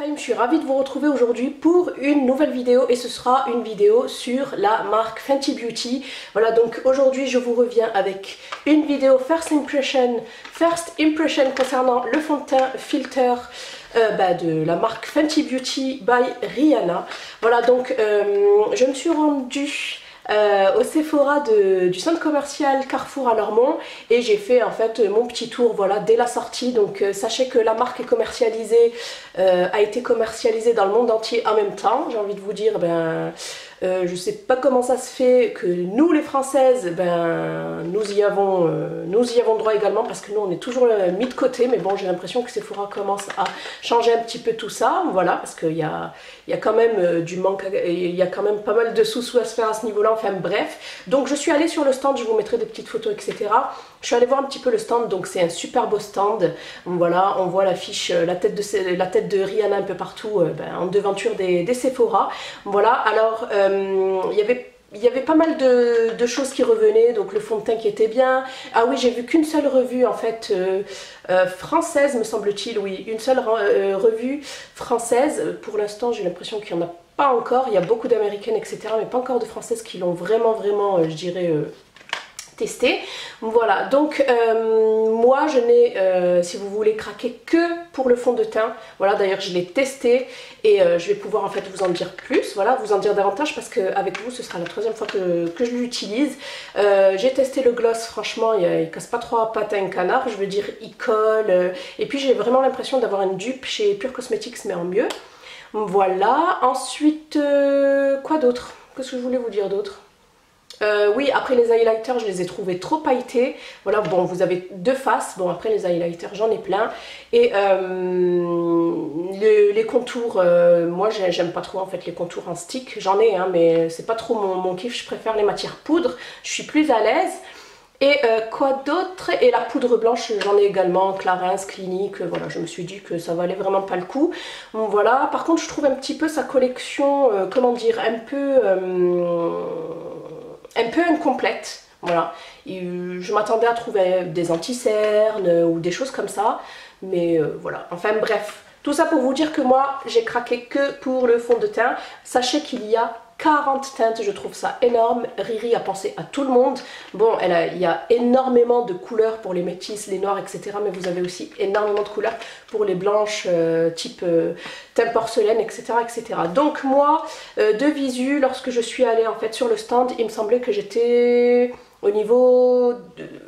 Fame, je suis ravie de vous retrouver aujourd'hui pour une nouvelle vidéo et ce sera une vidéo sur la marque Fenty Beauty. Voilà, donc aujourd'hui je vous reviens avec une vidéo First Impression concernant le fond de teint filter de la marque Fenty Beauty by Rihanna. Voilà, donc je me suis rendue au Sephora du centre commercial Carrefour à Lormont et j'ai fait en fait mon petit tour, voilà, dès la sortie. Donc sachez que la marque est commercialisée, a été commercialisée dans le monde entier en même temps. J'ai envie de vous dire, je sais pas comment ça se fait que nous les Françaises, nous y avons droit également, parce que nous on est toujours mis de côté, mais bon, j'ai l'impression que Sephora commence à changer un petit peu tout ça, voilà, parce qu'il y a quand même du manque, il y a quand même pas mal de sous à se faire à ce niveau là, enfin bref. Donc je suis allée sur le stand, je vous mettrai des petites photos etc. Je suis allée voir un petit peu le stand, donc c'est un super beau stand. Voilà, on voit l'affiche, la tête de Rihanna un peu partout en devanture des Sephora. Voilà, alors il y avait pas mal de choses qui revenaient, donc le fond de teint qui était bien. Ah oui, j'ai vu qu'une seule revue en fait française, me semble-t-il, oui, une seule revue française. Pour l'instant, j'ai l'impression qu'il n'y en a pas encore. Il y a beaucoup d'américaines, etc., mais pas encore de françaises qui l'ont vraiment, je dirais, testé. Voilà, donc moi je n'ai, si vous voulez, craquer que pour le fond de teint. Voilà, d'ailleurs je l'ai testé et je vais pouvoir en fait vous en dire plus, voilà, vous en dire davantage, parce qu'avec vous ce sera la troisième fois que je l'utilise. J'ai testé le gloss, franchement il casse pas trois pattes à un canard, je veux dire il colle, et puis j'ai vraiment l'impression d'avoir une dupe chez Pure Cosmetics mais en mieux. Voilà, ensuite quoi d'autre? Qu'est-ce que je voulais vous dire d'autre? Oui, après les highlighters, je les ai trouvés trop pailletés. Voilà, bon, vous avez deux faces. Bon, après les highlighters, j'en ai plein. Et les contours, moi j'aime pas trop en fait les contours en stick. J'en ai, hein, mais c'est pas trop mon kiff. Je préfère les matières poudre. Je suis plus à l'aise. Et quoi d'autre? Et la poudre blanche, j'en ai également, Clarins, Clinique, voilà, je me suis dit que ça valait vraiment pas le coup. Donc, voilà, par contre je trouve un petit peu sa collection, comment dire, un peu incomplète, voilà. Et, je m'attendais à trouver des anti-cernes ou des choses comme ça, mais voilà, enfin bref. Tout ça pour vous dire que moi, j'ai craqué que pour le fond de teint. Sachez qu'il y a 40 teintes, je trouve ça énorme. Riri a pensé à tout le monde. Bon, il y a énormément de couleurs pour les métisses, les noirs, etc. Mais vous avez aussi énormément de couleurs pour les blanches, type teint porcelaine, etc., etc. Donc moi, de visu, lorsque je suis allée en fait sur le stand, il me semblait que j'étais au niveau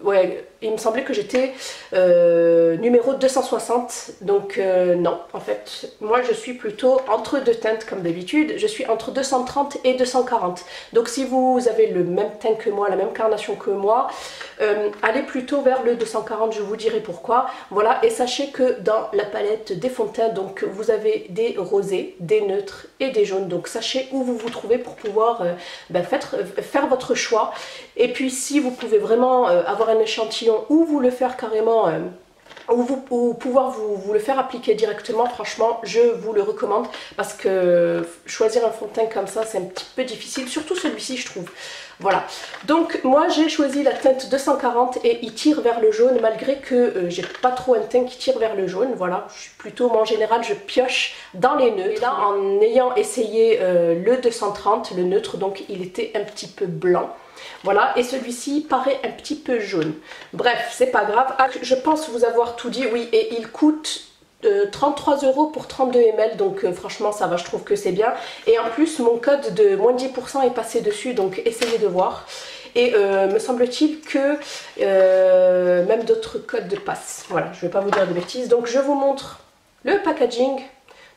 ouais, il me semblait que j'étais numéro 260, donc non, en fait, moi je suis plutôt entre deux teintes comme d'habitude, je suis entre 230 et 240. Donc si vous avez le même teint que moi, la même carnation que moi, allez plutôt vers le 240, je vous dirai pourquoi. Voilà, et sachez que dans la palette des fonds de teint, donc vous avez des rosés, des neutres et des jaunes, donc sachez où vous vous trouvez pour pouvoir faire votre choix. Et puis si vous pouvez vraiment avoir un échantillon ou vous le faire carrément ou pouvoir vous le faire appliquer directement, franchement je vous le recommande, parce que choisir un fond de teint comme ça c'est un petit peu difficile, surtout celui-ci je trouve. Voilà, donc moi j'ai choisi la teinte 240 et il tire vers le jaune, malgré que j'ai pas trop un teint qui tire vers le jaune. Voilà, je suis plutôt, moi en général je pioche dans les neutres. Et là, en ayant essayé le 230, le neutre, donc il était un petit peu blanc. Voilà, et celui-ci paraît un petit peu jaune. Bref, c'est pas grave. Ah, je pense vous avoir tout dit, oui, et il coûte 33 € pour 32 ml, donc franchement ça va, je trouve que c'est bien. Et en plus mon code de moins 10% est passé dessus, donc essayez de voir. Et me semble-t-il que même d'autres codes de passe. Voilà, je vais pas vous dire de bêtises. Donc je vous montre le packaging.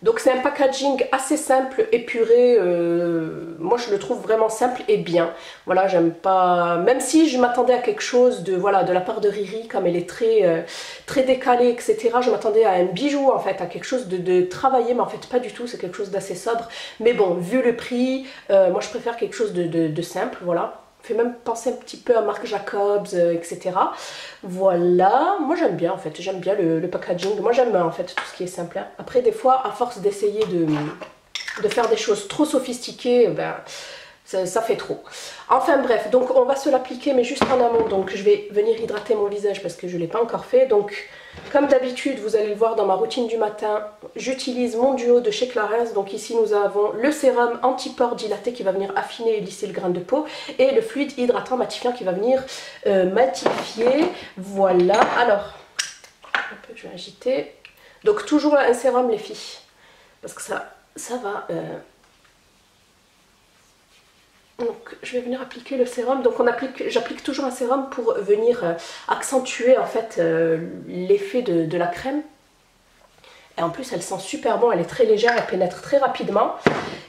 Donc c'est un packaging assez simple, épuré, moi je le trouve vraiment simple et bien. Voilà, j'aime pas, même si je m'attendais à quelque chose de, voilà, de la part de Riri, comme elle est très décalée, etc. Je m'attendais à un bijou en fait, à quelque chose de travaillé, mais en fait pas du tout, c'est quelque chose d'assez sobre. Mais bon, vu le prix, moi je préfère quelque chose de simple, voilà. Fait même penser un petit peu à Marc Jacobs, etc. Voilà, moi j'aime bien en fait, j'aime bien le packaging. Moi j'aime en fait tout ce qui est simple. Hein. Après des fois, à force d'essayer de faire des choses trop sophistiquées, Ça fait trop. Enfin bref, donc on va se l'appliquer mais juste en amont. Donc je vais venir hydrater mon visage parce que je ne l'ai pas encore fait. Donc comme d'habitude, vous allez le voir dans ma routine du matin, j'utilise mon duo de chez Clarins. Donc ici nous avons le sérum anti-pores dilaté qui va venir affiner et lisser le grain de peau. Et le fluide hydratant matifiant qui va venir matifier. Voilà, alors, un peu, je vais agiter. Donc toujours un sérum les filles. Parce que ça va... Donc je vais venir appliquer le sérum. Donc j'applique toujours un sérum pour venir accentuer en fait l'effet de la crème. Et en plus elle sent super bon, elle est très légère, elle pénètre très rapidement.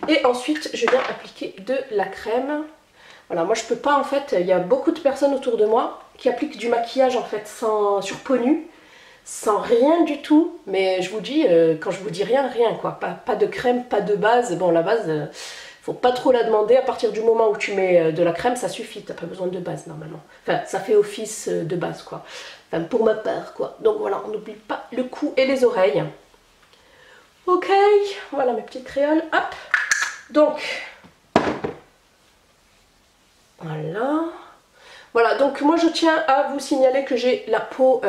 Et ensuite je viens appliquer de la crème. Voilà, moi je peux pas en fait, il y a beaucoup de personnes autour de moi qui appliquent du maquillage en fait sur peau nue, sans rien du tout. Mais je vous dis, quand je vous dis rien, rien quoi. Pas de crème, pas de base. Bon la base... faut pas trop la demander, à partir du moment où tu mets de la crème, ça suffit, t'as pas besoin de base normalement. Enfin, ça fait office de base quoi. Enfin, pour ma part quoi. Donc voilà, on n'oublie pas le cou et les oreilles. Ok, voilà mes petites créoles, hop. Donc, voilà. Voilà, donc moi je tiens à vous signaler que j'ai la peau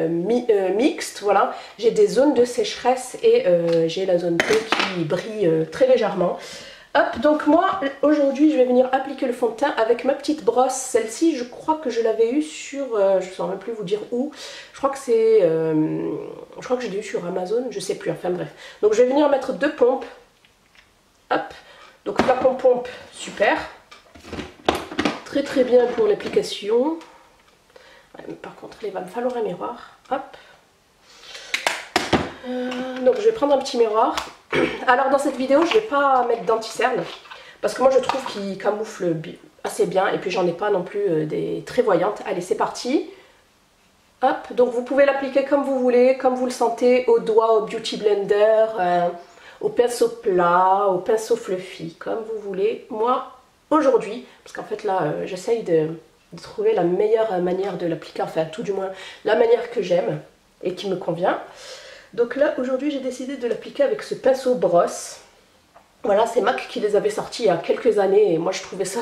mixte, voilà. J'ai des zones de sécheresse et j'ai la zone peau qui brille très légèrement. Hop, donc moi aujourd'hui je vais venir appliquer le fond de teint avec ma petite brosse. Celle-ci je crois que je l'avais eue sur, je ne saurais plus vous dire où. Je crois que c'est, je crois que je l'ai eue sur Amazon, je sais plus, enfin bref. Donc je vais venir mettre 2 pompes. Hop, donc la pompe super. Très très bien pour l'application. Ouais, par contre il va me falloir un miroir. Hop. Donc je vais prendre un petit miroir. Alors dans cette vidéo je ne vais pas mettre d'anti-cerne parce que moi je trouve qu'il camoufle assez bien et puis j'en ai pas non plus des très voyantes. Allez c'est parti. Hop, donc vous pouvez l'appliquer comme vous voulez, comme vous le sentez, au doigt, au beauty blender, au pinceau plat, au pinceau fluffy, comme vous voulez. Moi aujourd'hui, parce qu'en fait là j'essaye de trouver la meilleure manière de l'appliquer, enfin tout du moins la manière que j'aime et qui me convient. Donc là, aujourd'hui, j'ai décidé de l'appliquer avec ce pinceau brosse. Voilà, c'est MAC qui les avait sortis il y a quelques années et moi je trouvais ça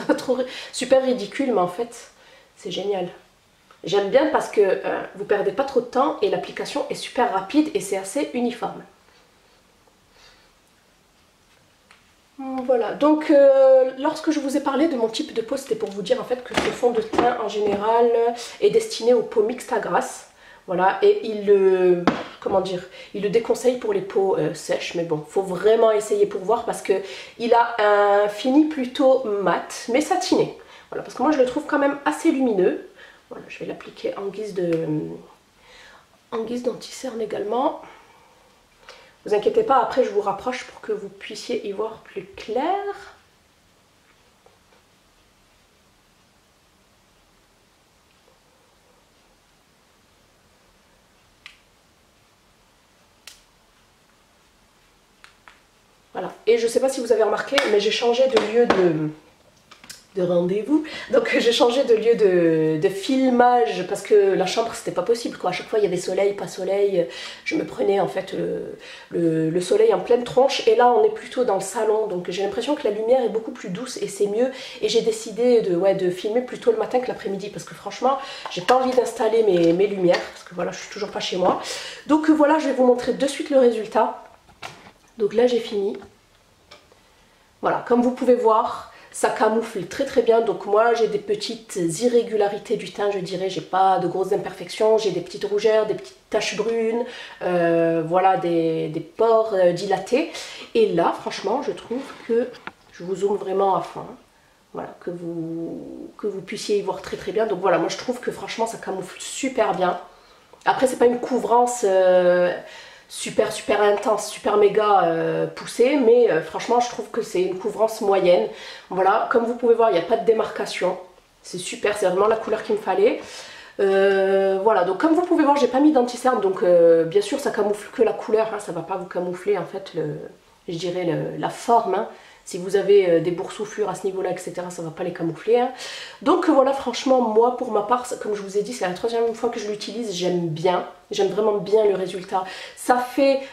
super ridicule, mais en fait, c'est génial. J'aime bien parce que vous perdez pas trop de temps et l'application est super rapide et c'est assez uniforme. Voilà, donc lorsque je vous ai parlé de mon type de peau, c'était pour vous dire en fait que ce fond de teint en général est destiné aux peaux mixtes à grasses. Voilà, et il le déconseille pour les peaux sèches, mais bon, faut vraiment essayer pour voir parce que il a un fini plutôt mat, mais satiné. Voilà, parce que moi je le trouve quand même assez lumineux. Voilà, je vais l'appliquer en guise d'anti-cerne également. Vous inquiétez pas, après je vous rapproche pour que vous puissiez y voir plus clair. Voilà, et je ne sais pas si vous avez remarqué, mais j'ai changé de lieu de rendez-vous. Donc j'ai changé de lieu de filmage parce que la chambre c'était pas possible quoi. À chaque fois il y avait soleil, pas soleil. Je me prenais en fait le soleil en pleine tronche et là on est plutôt dans le salon. Donc j'ai l'impression que la lumière est beaucoup plus douce et c'est mieux. Et j'ai décidé de filmer plutôt le matin que l'après-midi parce que franchement j'ai pas envie d'installer mes lumières parce que voilà je suis toujours pas chez moi. Donc voilà, je vais vous montrer de suite le résultat. Donc là j'ai fini. Voilà, comme vous pouvez voir, ça camoufle très très bien. Donc moi j'ai des petites irrégularités du teint, je dirais. J'ai pas de grosses imperfections, j'ai des petites rougeurs, des petites taches brunes, voilà, des pores dilatés. Et là franchement je trouve que, je vous zoome vraiment à fond, voilà, que vous puissiez y voir très très bien. Donc voilà, moi je trouve que franchement ça camoufle super bien. Après c'est pas une couvrance super intense, super méga poussée, mais franchement je trouve que c'est une couvrance moyenne. Voilà, comme vous pouvez voir il n'y a pas de démarcation, c'est super, c'est vraiment la couleur qu'il me fallait. Voilà, donc comme vous pouvez voir j'ai pas mis d'anti-cerne, donc bien sûr ça camoufle que la couleur, hein, ça va pas vous camoufler en fait je dirais, la forme. Hein. Si vous avez des boursouflures à ce niveau-là, etc., ça ne va pas les camoufler. Hein. Donc voilà, franchement, moi, pour ma part, comme je vous ai dit, c'est la 3e fois que je l'utilise, j'aime bien. J'aime vraiment bien le résultat. Ça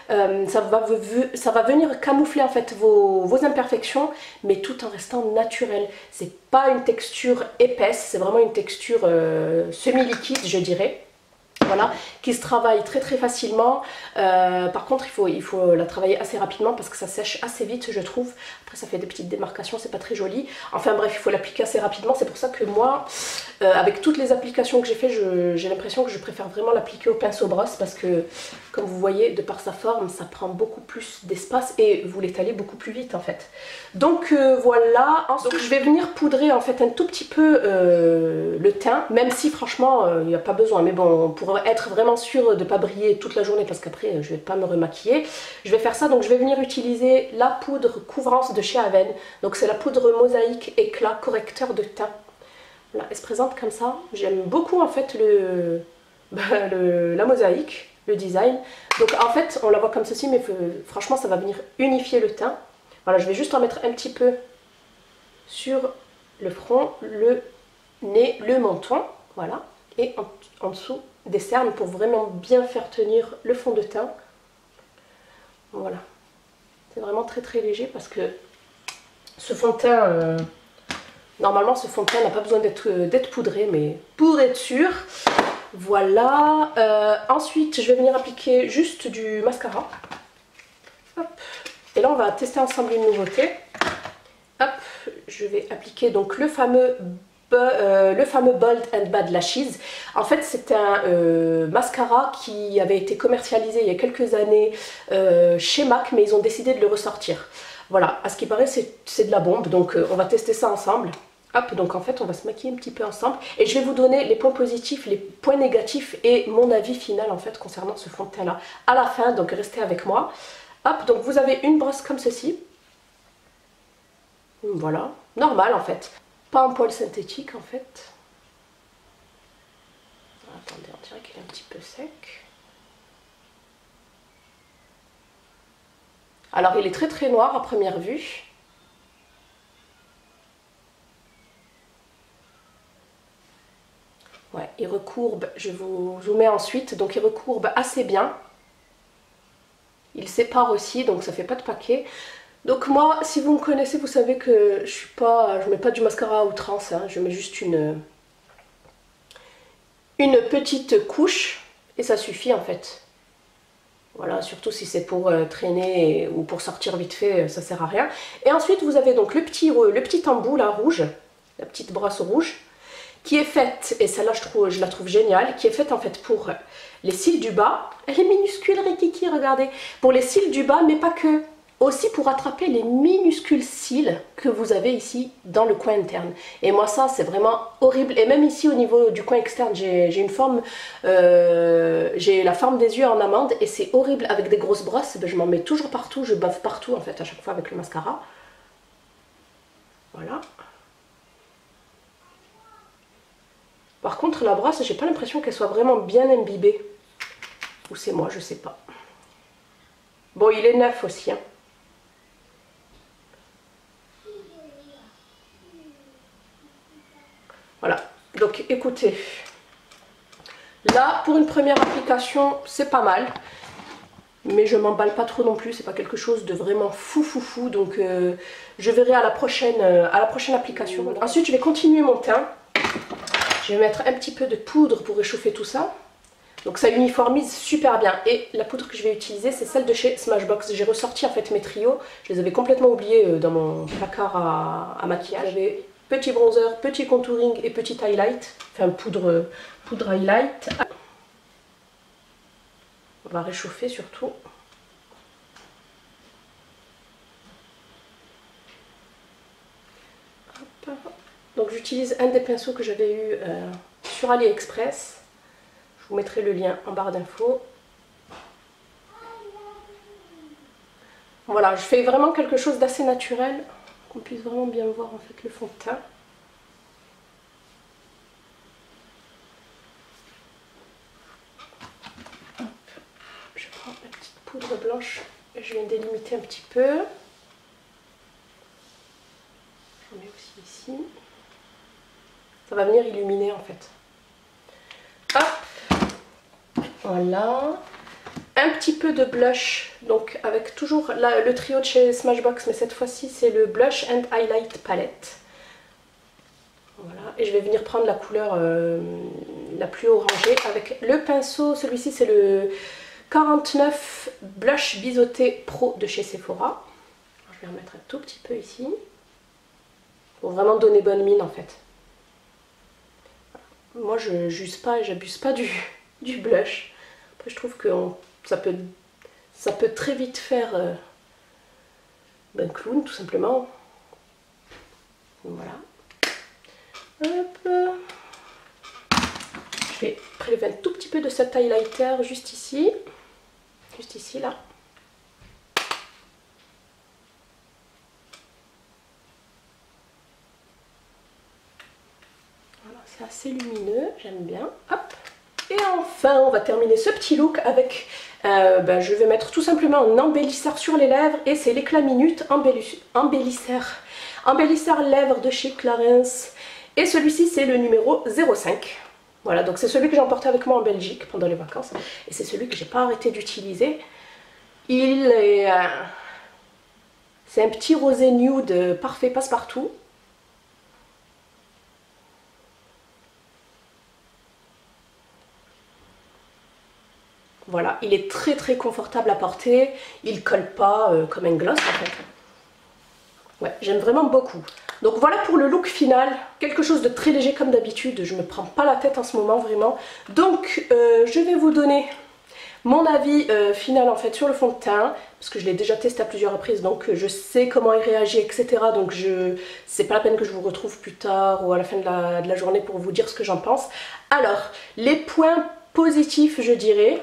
va venir camoufler en fait vos imperfections, mais tout en restant naturel. C'est pas une texture épaisse, c'est vraiment une texture semi-liquide, je dirais. Voilà, qui se travaille très très facilement. Par contre, il faut la travailler assez rapidement parce que ça sèche assez vite, je trouve. Après, ça fait des petites démarcations, c'est pas très joli. Enfin bref, il faut l'appliquer assez rapidement. C'est pour ça que moi, avec toutes les applications que j'ai fait, j'ai l'impression que je préfère vraiment l'appliquer au pinceau brosse parce que, comme vous voyez, de par sa forme, ça prend beaucoup plus d'espace et vous l'étalez beaucoup plus vite en fait. Donc voilà. Ensuite, donc, je vais venir poudrer en fait un tout petit peu le teint, même si franchement, il n'y a pas besoin. Mais bon, pour être vraiment sûre de ne pas briller toute la journée parce qu'après je vais pas me remaquiller, je vais faire ça. Donc je vais venir utiliser la poudre couvrance de chez Aven. Donc c'est la poudre mosaïque éclat correcteur de teint. Voilà, elle se présente comme ça. J'aime beaucoup en fait la mosaïque, le design. Donc en fait on la voit comme ceci, mais franchement ça va venir unifier le teint. Voilà, je vais juste en mettre un petit peu sur le front, le nez, le menton, voilà, et en dessous des cernes pour vraiment bien faire tenir le fond de teint. Voilà, c'est vraiment très très léger parce que ce fond de teint, normalement ce fond de teint n'a pas besoin d'être poudré, mais pour être sûr, voilà. Ensuite, je vais venir appliquer juste du mascara. Hop. Et là, on va tester ensemble une nouveauté. Hop, je vais appliquer donc le fameux Bold and Bad Lashes. En fait, c'est un mascara qui avait été commercialisé il y a quelques années chez MAC, mais ils ont décidé de le ressortir. Voilà, à ce qui paraît, c'est de la bombe, donc on va tester ça ensemble. Hop, donc en fait, on va se maquiller un petit peu ensemble. Et je vais vous donner les points positifs, les points négatifs et mon avis final en fait concernant ce fond de teint-là à la fin, donc restez avec moi. Hop, donc vous avez une brosse comme ceci. Voilà, normal en fait. Pas un poil synthétique en fait. Attendez, on dirait qu'il est un petit peu sec. Alors il est très très noir à première vue. Ouais, il recourbe, je vous mets ensuite, donc il recourbe assez bien. Il sépare aussi, donc ça fait pas de paquet. Donc moi, si vous me connaissez, vous savez que je mets pas du mascara à outrance, hein, je mets juste une petite couche et ça suffit en fait. Voilà, surtout si c'est pour traîner ou pour sortir vite fait, ça sert à rien. Et ensuite, vous avez donc le petit embout là, rouge, la petite brosse rouge, qui est faite, et celle-là je la trouve géniale, qui est faite en fait pour les cils du bas. Elle est minuscule, Rikiki, regardez. Pour les cils du bas, mais pas que. Aussi pour attraper les minuscules cils que vous avez ici dans le coin interne. Et moi ça c'est vraiment horrible. Et même ici au niveau du coin externe j'ai une forme, j'ai la forme des yeux en amande et c'est horrible avec des grosses brosses. Ben, je m'en mets toujours partout, je bave partout en fait à chaque fois avec le mascara. Voilà. Par contre la brosse j'ai pas l'impression qu'elle soit vraiment bien imbibée. Ou c'est moi, je sais pas. Bon il est neuf aussi hein. Voilà, donc écoutez, là pour une première application c'est pas mal, mais je m'emballe pas trop non plus, c'est pas quelque chose de vraiment fou, donc je verrai à la prochaine application. Ensuite je vais continuer mon teint, je vais mettre un petit peu de poudre pour réchauffer tout ça, donc ça uniformise super bien. Et la poudre que je vais utiliser c'est celle de chez Smashbox, j'ai ressorti en fait mes trios, je les avais complètement oubliés dans mon placard à maquillage. Petit bronzer, petit contouring et petit highlight. Enfin, poudre highlight. On va réchauffer surtout. Hop. Donc j'utilise un des pinceaux que j'avais eu sur AliExpress. Je vous mettrai le lien en barre d'infos. Voilà, je fais vraiment quelque chose d'assez naturel. Qu'on puisse vraiment bien voir en fait le fond de teint. Hop. Je prends la petite poudre blanche et je viens délimiter un petit peu. J'en mets aussi ici. Ça va venir illuminer en fait. Hop, voilà. Un petit peu de blush, donc avec toujours le trio de chez Smashbox, mais cette fois-ci c'est le Blush and Highlight Palette. Voilà, et je vais venir prendre la couleur la plus orangée avec le pinceau. Celui-ci c'est le 49 Blush Biseauté Pro de chez Sephora. Je vais en mettre un tout petit peu ici, pour vraiment donner bonne mine en fait. Moi je n'use pas et j'abuse pas du blush. Après je trouve que ça peut très vite faire ben, clown tout simplement. Voilà. Hop. Je vais prélever un tout petit peu de cet highlighter juste ici là. Voilà, c'est assez lumineux, j'aime bien. Hop. Et enfin, on va terminer ce petit look avec, je vais mettre tout simplement un embellisseur sur les lèvres et c'est l'éclat minute embellisseur lèvres de chez Clarins. Et celui-ci, c'est le numéro 05. Voilà, donc c'est celui que j'ai emporté avec moi en Belgique pendant les vacances. Et c'est celui que j'ai pas arrêté d'utiliser. Il est... c'est un petit rosé nude parfait passe-partout. Voilà, il est très très confortable à porter, il colle pas comme un gloss en fait. Ouais, j'aime vraiment beaucoup. Donc voilà pour le look final, quelque chose de très léger comme d'habitude, je me prends pas la tête en ce moment vraiment. Donc je vais vous donner mon avis final en fait sur le fond de teint, parce que je l'ai déjà testé à plusieurs reprises, donc je sais comment il réagit, etc. Donc c'est pas la peine que je vous retrouve plus tard ou à la fin de la journée pour vous dire ce que j'en pense. Alors, les points positifs je dirais,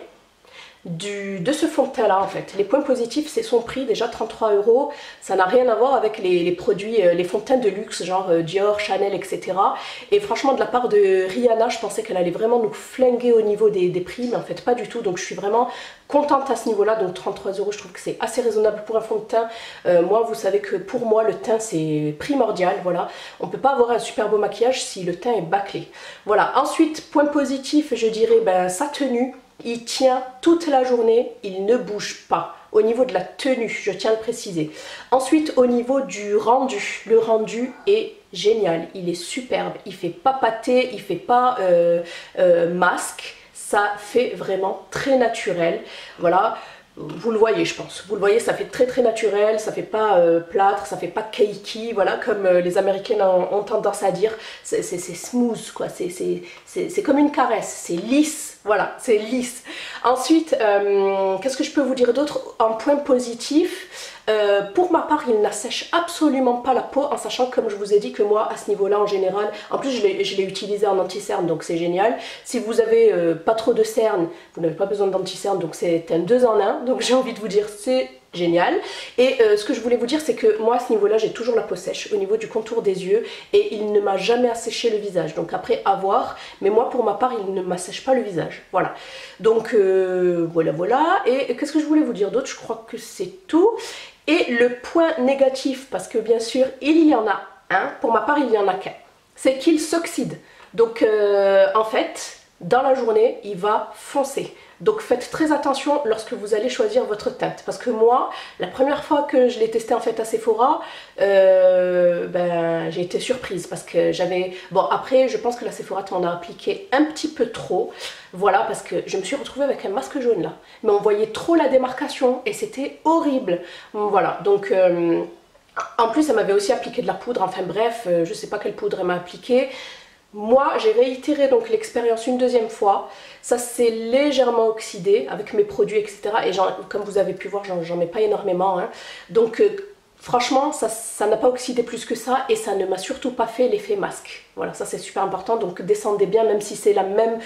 de ce fond de teint là en fait. Les points positifs c'est son prix, déjà 33 €, ça n'a rien à voir avec les produits, les fonds de teint de luxe genre Dior, Chanel, etc. Et franchement de la part de Rihanna je pensais qu'elle allait vraiment nous flinguer au niveau des prix, mais en fait pas du tout, donc je suis vraiment contente à ce niveau là. Donc 33 € je trouve que c'est assez raisonnable pour un fond de teint. Moi vous savez que pour moi le teint c'est primordial, voilà, on peut pas avoir un super beau maquillage si le teint est bâclé. Voilà, ensuite point positif je dirais sa tenue. Il tient toute la journée, il ne bouge pas. Au niveau de la tenue, je tiens à le préciser. Ensuite, au niveau du rendu, le rendu est génial. Il est superbe, il fait pas pâté, il fait pas masque. Ça fait vraiment très naturel. Voilà. Vous le voyez je pense, vous le voyez, ça fait très très naturel, ça fait pas plâtre, ça fait pas cakey, voilà, comme les Américaines ont tendance à dire, c'est smooth quoi, c'est comme une caresse, c'est lisse, voilà, c'est lisse. Ensuite, qu'est-ce que je peux vous dire d'autre en point positif? Pour ma part, il n'assèche absolument pas la peau, en sachant, comme je vous ai dit, que moi, à ce niveau-là, en général, en plus, je l'ai utilisé en anti-cerne, donc c'est génial. Si vous avez pas trop de cerne, vous n'avez pas besoin d'anti-cerne, donc c'est un 2 en 1, donc j'ai envie de vous dire, c'est génial. Et ce que je voulais vous dire, c'est que moi, à ce niveau-là, j'ai toujours la peau sèche, au niveau du contour des yeux, et il ne m'a jamais asséché le visage. Donc après, à voir, mais moi, pour ma part, il ne m'assèche pas le visage, voilà. Donc, voilà. Et qu'est-ce que je voulais vous dire d'autre? Je crois que c'est tout. Et le point négatif, parce que bien sûr il y en a un, pour ma part il n'y en a qu'un, c'est qu'il s'oxyde. Donc en fait, dans la journée, il va foncer. Donc faites très attention lorsque vous allez choisir votre teinte. Parce que moi, la première fois que je l'ai testé en fait à Sephora, j'ai été surprise. Parce que j'avais... Bon après, je pense que la Sephora t'en a appliqué un petit peu trop. Voilà, parce que je me suis retrouvée avec un masque jaune là. Mais on voyait trop la démarcation et c'était horrible. Voilà, donc... en plus, elle m'avait aussi appliqué de la poudre. Enfin bref, je sais pas quelle poudre elle m'a appliqué. Moi, j'ai réitéré donc l'expérience une deuxième fois. Ça s'est légèrement oxydé avec mes produits, etc. Et comme vous avez pu voir, j'en mets pas énormément. Hein. Donc, franchement, ça n'a pas oxydé plus que ça. Et ça ne m'a surtout pas fait l'effet masque. Voilà, ça c'est super important. Donc, descendez bien, même si c'est la même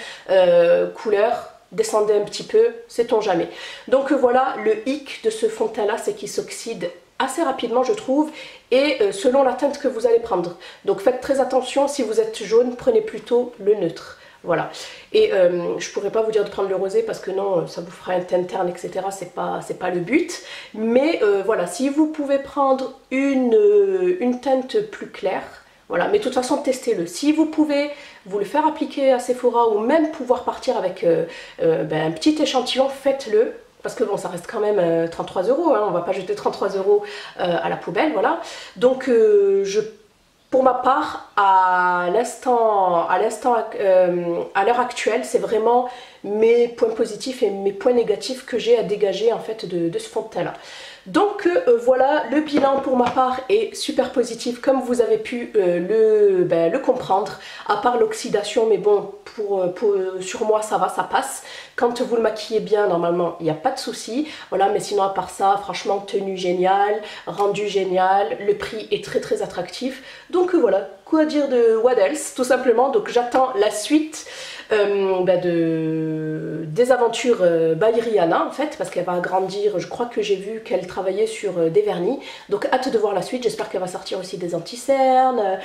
couleur. Descendez un petit peu, sait-on jamais. Donc, voilà, le hic de ce fond de teint-là, c'est qu'il s'oxyde assez rapidement je trouve, et selon la teinte que vous allez prendre. Donc faites très attention, si vous êtes jaune, prenez plutôt le neutre. Voilà. Et je pourrais pas vous dire de prendre le rosé parce que non, ça vous fera un teint terne, etc. C'est pas le but. Mais voilà, si vous pouvez prendre une teinte plus claire, voilà, mais de toute façon, testez-le. Si vous pouvez vous le faire appliquer à Sephora ou même pouvoir partir avec un petit échantillon, faites-le. Parce que bon, ça reste quand même 33 €, hein, on va pas jeter 33 € à la poubelle, voilà. Donc, pour ma part, à l'heure actuelle, c'est vraiment mes points positifs et mes points négatifs que j'ai à dégager en fait de ce fond de teint là. Donc voilà, le bilan pour ma part est super positif comme vous avez pu le comprendre, à part l'oxydation, mais bon, sur moi ça va, ça passe. Quand vous le maquillez bien, normalement, il n'y a pas de souci. Voilà, mais sinon à part ça, franchement, tenue géniale, rendu génial, le prix est très très attractif. Donc voilà, quoi dire de What Else, tout simplement. Donc j'attends la suite des aventures by Rihanna en fait, parce qu'elle va grandir. Je crois que j'ai vu qu'elle travaillait sur des vernis, donc hâte de voir la suite. J'espère qu'elle va sortir aussi des anti-cernes,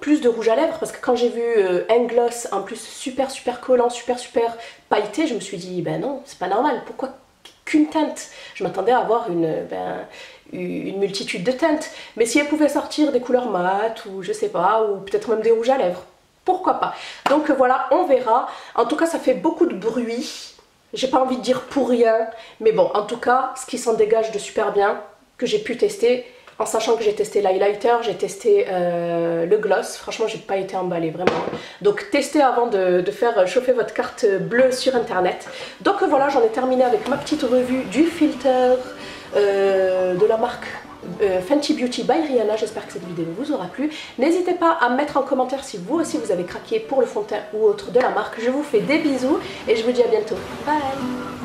plus de rouge à lèvres, parce que quand j'ai vu un gloss en plus super collant, super pailleté, je me suis dit ben non, c'est pas normal, pourquoi qu'une teinte? Je m'attendais à avoir une multitude de teintes, mais si elle pouvait sortir des couleurs mates ou je sais pas, ou peut-être même des rouges à lèvres, pourquoi pas. Donc voilà, on verra. En tout cas, ça fait beaucoup de bruit. J'ai pas envie de dire pour rien, mais bon, en tout cas, ce qui s'en dégage de super bien, que j'ai pu tester, en sachant que j'ai testé l'highlighter, j'ai testé le gloss. Franchement, j'ai pas été emballée, vraiment. Donc testez avant de faire chauffer votre carte bleue sur internet. Donc voilà, j'en ai terminé avec ma petite revue du filter de la marque Fenty Beauty by Rihanna. J'espère que cette vidéo vous aura plu. N'hésitez pas à mettre en commentaire si vous aussi vous avez craqué pour le fond de teint ou autre de la marque. Je vous fais des bisous et je vous dis à bientôt. Bye!